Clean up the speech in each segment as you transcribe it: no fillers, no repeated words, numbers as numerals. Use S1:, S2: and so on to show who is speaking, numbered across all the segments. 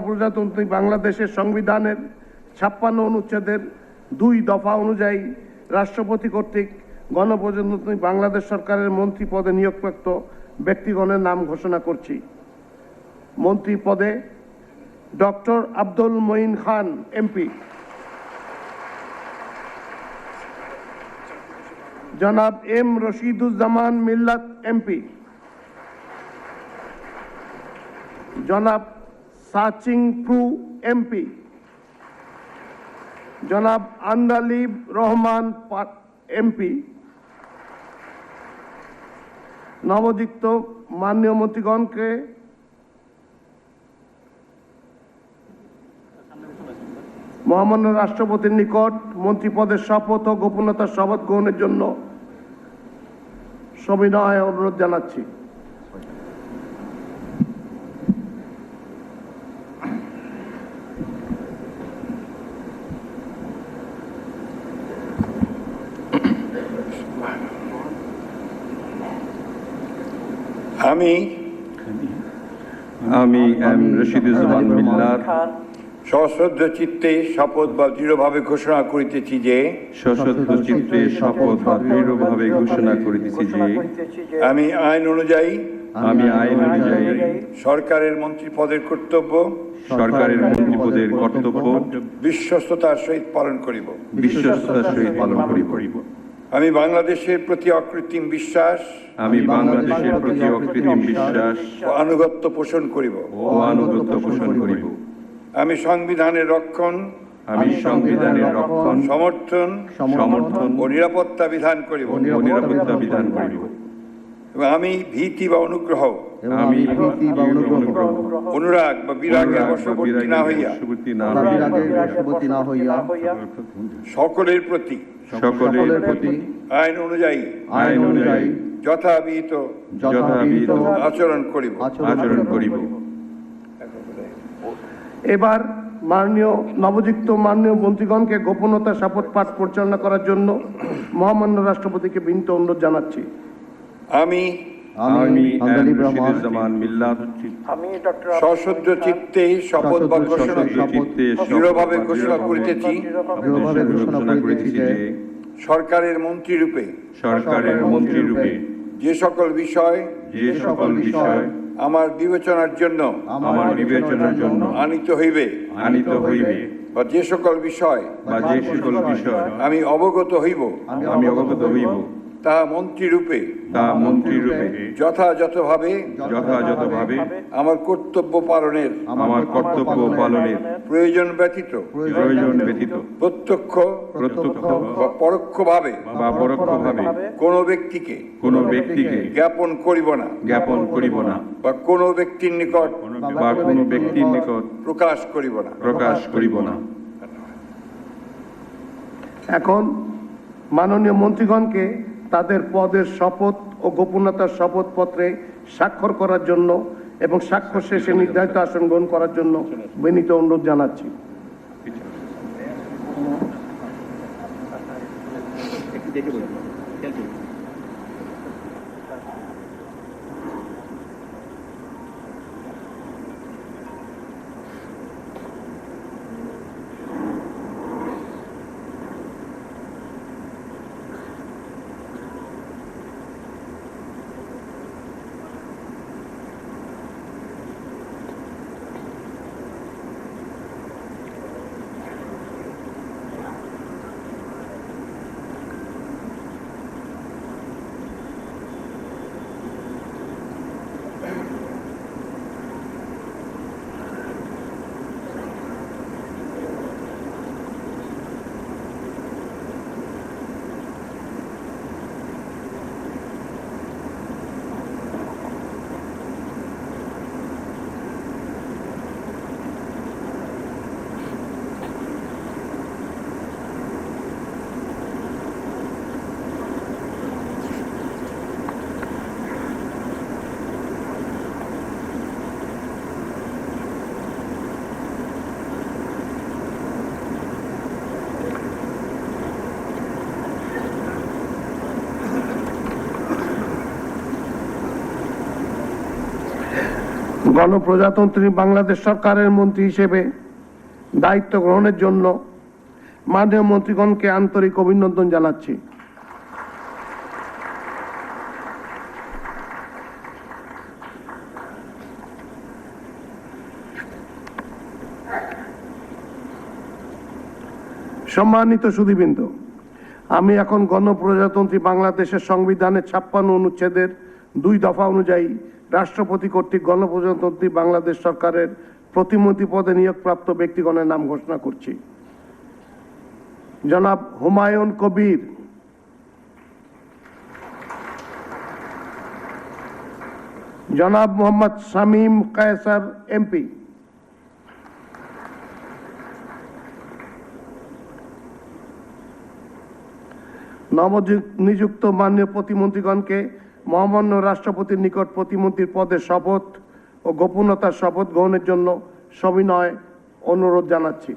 S1: প্রজাতন্ত্রী বাংলাদেশের সংবিধানের 56 অনুচ্ছেদের 2 দফা অনুযায়ী রাষ্ট্রপতি কর্তৃক গণপ্রজাতন্ত্রী বাংলাদেশ সরকারের মন্ত্রী পদে নিয়োগপ্রাপ্ত ব্যক্তিগণের নাম ঘোষণা করছি। মন্ত্রী পদে ডক্টর আব্দুল মঈন খান এমপি, জনাব এম রশিদুজ্জামান মিল্লাত এমপি, জনাব সাচিং প্রু এমপি, জনাব আন্দালিব রহমান এমপি। নবযুক্ত মাননীয় মন্ত্রীগণকে মহামান্য রাষ্ট্রপতির নিকট মন্ত্রী পদের শপথ ও গোপনীয়তার শপথ গ্রহণের জন্য সবিনয় অনুরোধ জানাচ্ছি।
S2: আমি এম রশিদুজ্জামান মিল্লাত
S3: সশ্রদ্ধ চিত্তে শপথ বা দৃঢ়ভাবে ঘোষণা করিতেছি যে আমি আইন অনুযায়ী সরকারের মন্ত্রী পদের কর্তব্য বিশ্বস্ততার সহিত পালন করিব। আমি বাংলাদেশের প্রতি অকৃত্রিম বিশ্বাস ও আনুগত্য পোষণ করিব। আমি সংবিধানের রক্ষণ সমর্থন ও নিরাপত্তা বিধান করিব। এবং আমি ভীতি বা অনুগ্রহ অনুরাগ বা বিরাগের বশবর্তী না হইয়া সকলের প্রতি আইন অনুযায়ী যথাবিহিত আচরণ করিব।
S1: এবার নবযুক্ত মাননীয় মন্ত্রীগণকে গোপনীয়তা শপথ পাঠ পরিচালনা করার জন্য মহামান্য রাষ্ট্রপতিকে বিনীত অনুরোধ জানাচ্ছি।
S3: আমি সশ্রদ্ধ চিত্তে শপথ বা ঘোষণা দৃঢ়ভাবে ঘোষণা করিতেছি সরকারের মন্ত্রী রূপে যে সকল বিষয় আমার বিবেচনার জন্য আনিত হইবে বা যে সকল বিষয় আমি অবগত হইব তাহা মন্ত্রী রূপে যথাযথভাবে আমার কর্তব্য পালনের প্রয়োজন ব্যতীত প্রত্যক্ষ বা পরোক্ষভাবে কোনো ব্যক্তিকে জ্ঞাপন করিব না বা কোনো ব্যক্তির নিকট প্রকাশ করিব না।
S1: এখন মাননীয় মন্ত্রীগণকে তাদের পদের শপথ ও গোপনীয়তার শপথপত্রে স্বাক্ষর করার জন্য এবং স্বাক্ষর শেষে নির্ধারিত আসন গ্রহণ করার জন্য বিনীত অনুরোধ জানাচ্ছি। গণপ্রজাতন্ত্রী বাংলাদেশ সরকারের মন্ত্রী হিসেবে দায়িত্ব গ্রহণের জন্য মাননীয় মন্ত্রীগণকে আন্তরিক অভিনন্দন জানাচ্ছি। সম্মানিত সুধীবৃন্দ, আমি এখন গণপ্রজাতন্ত্রী বাংলাদেশের সংবিধানের 56 অনুচ্ছেদের 2 দফা অনুযায়ী রাষ্ট্রপতি কর্তৃক গণপ্রজাতন্ত্রী বাংলাদেশ সরকারের প্রতিমন্ত্রী পদে নিয়োগপ্রাপ্ত ব্যক্তিগণের নাম ঘোষণা করছি। জনাব হুমায়ুন কবির, জনাব মোহাম্মদ শামীম কায়সার এমপি, নবনিযুক্ত মাননীয় প্রতিমন্ত্রীগণকে মহামান্য রাষ্ট্রপতির নিকট প্রতিমন্ত্রীর পদের শপথ ও গোপনতার শপথ গ্রহণের জন্য সবিনয় অনুরোধ জানাচ্ছি।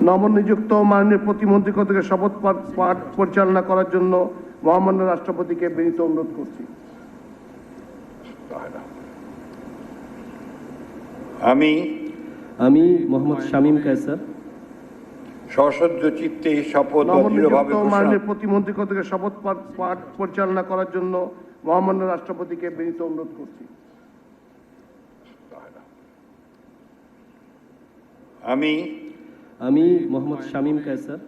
S1: নবনিযুক্ত মাননীয় প্রতিমন্ত্রী কর্তৃক শপথ পাঠ পরিচালনা করার জন্য মহামান্য রাষ্ট্রপতিকে বিনীত অনুরোধ করছি।
S4: আমি মোহাম্মদ শামীম কায়সার
S3: সশ্রদ্ধ চিত্তে শপথ ও দৃঢ়ভাবে
S1: নবনিযুক্ত
S3: ঘোষণা
S1: মাননীয় প্রতিমন্ত্রী কর্তৃক শপথ পাঠ পরিচালনা করার জন্য মহামান্য রাষ্ট্রপতিকে বিনীত অনুরোধ করছি।
S4: আমি মোহাম্মদ শামীম কায়সার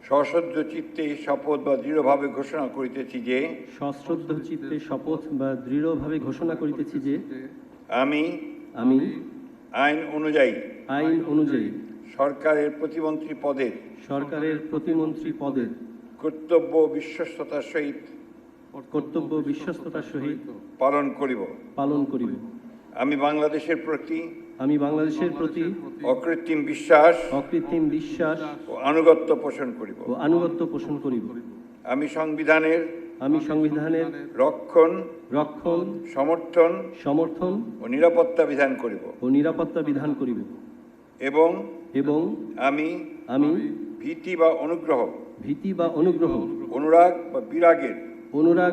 S3: সশ্রদ্ধ চিত্তে শপথ বা দৃঢ়ভাবে ঘোষণা করিতেছি যে
S4: সশ্রদ্ধ চিত্তে শপথ বা দৃঢ়ভাবে ঘোষণা করিতেছি যে
S3: আমি
S4: আমি
S3: আইন অনুযায়ী
S4: সরকারের প্রতিমন্ত্রী পদের
S3: কর্তব্য বিশ্বস্ততার সহিত পালন করিব। আমি বাংলাদেশের প্রতি অকৃত্রিম বিশ্বাস ও আনুগত্য পোষণ করিব। আমি সংবিধানের রক্ষণ সমর্থন ও নিরাপত্তা বিধান করিব এবং আমি ভীতি বা অনুগ্রহ অনুরাগ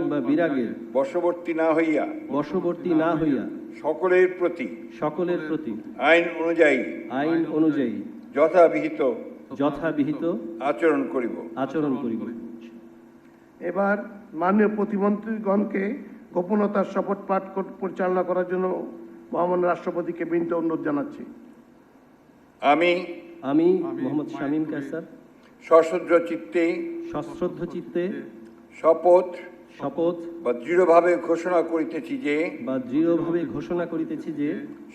S3: বা বিরাগের বশবর্তী না হইয়া সকলের প্রতি আইন অনুযায়ী যথাবিহিত আচরণ করিব।
S1: এবার মাননীয় প্রতিমন্ত্রীগণকে গোপনতার শপথ পাঠ পরিচালনা করার জন্য মহামান্য রাষ্ট্রপতিকে বিনীত অনুরোধ জানাচ্ছি।
S4: আমি মোহাম্মদ শামীম কায়সার
S3: সশ্রদ্ধ চিত্তে শপথ বা দৃঢ়ভাবে ঘোষণা করিতেছি যে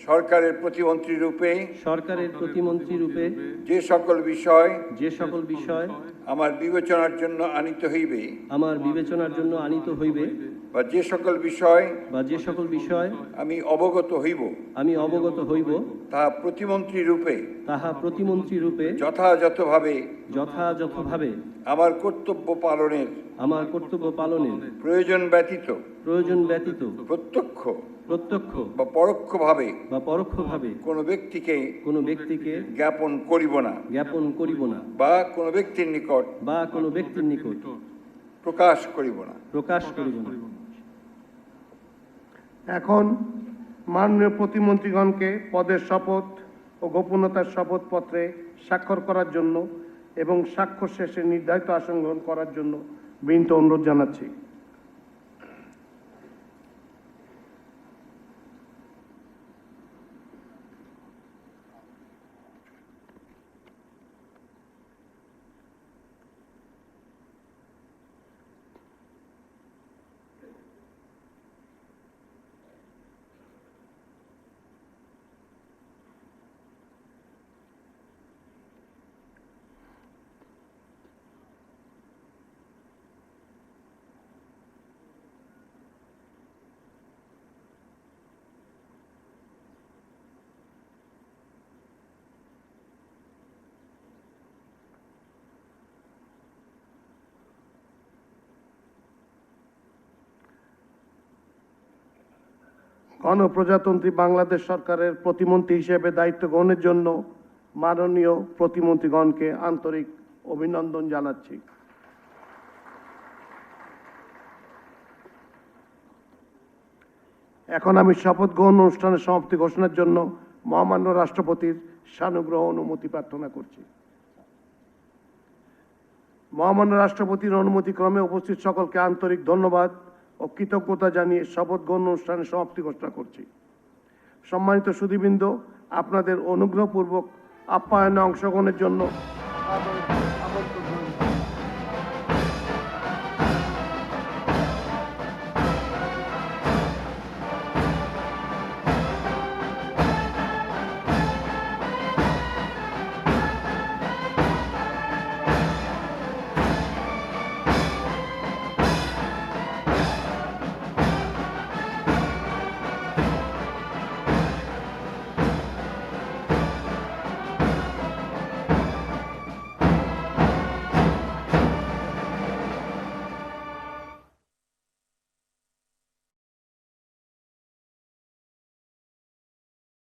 S3: সরকারের প্রতিমন্ত্রী রূপে যে সকল বিষয় আমার বিবেচনার জন্য আনিত হইবে বা যে সকল বিষয় আমি অবগত হইব তাহা প্রতিমন্ত্রী রূপে যথাযথভাবে আমার কর্তব্য পালনের প্রয়োজন ব্যতীত প্রত্যক্ষ বা পরোক্ষভাবে কোনো ব্যক্তিকে জ্ঞাপন করিব না বা কোনো ব্যক্তির নিকট প্রকাশ করিব না।
S1: এখন মাননীয় প্রতিমন্ত্রীগণকে পদের শপথ ও গোপনতার শপথপত্রে স্বাক্ষর করার জন্য এবং স্বাক্ষর শেষে নির্ধারিত আসন গ্রহণ করার জন্য বিনীত অনুরোধ জানাচ্ছি। গণপ্রজাতন্ত্রী বাংলাদেশ সরকারের প্রতিমন্ত্রী হিসেবে দায়িত্ব গ্রহণের জন্য মাননীয় প্রতিমন্ত্রীগণকে আন্তরিক অভিনন্দন জানাচ্ছি। এখন আমি শপথ গ্রহণ অনুষ্ঠানের সমাপ্তি ঘোষণার জন্য মহামান্য রাষ্ট্রপতির সানুগ্রহ অনুমতি প্রার্থনা করছি। মহামান্য রাষ্ট্রপতির অনুমতিক্রমে উপস্থিত সকলকে আন্তরিক ধন্যবাদ ও কৃতজ্ঞতা জানিয়ে শপথ গ্রহণ অনুষ্ঠানের সমাপ্তি ঘোষণা করছি। সম্মানিত সুধীবৃন্দ, আপনাদের অনুগ্রহপূর্বক আপ্যায়নে অংশগ্রহণের জন্য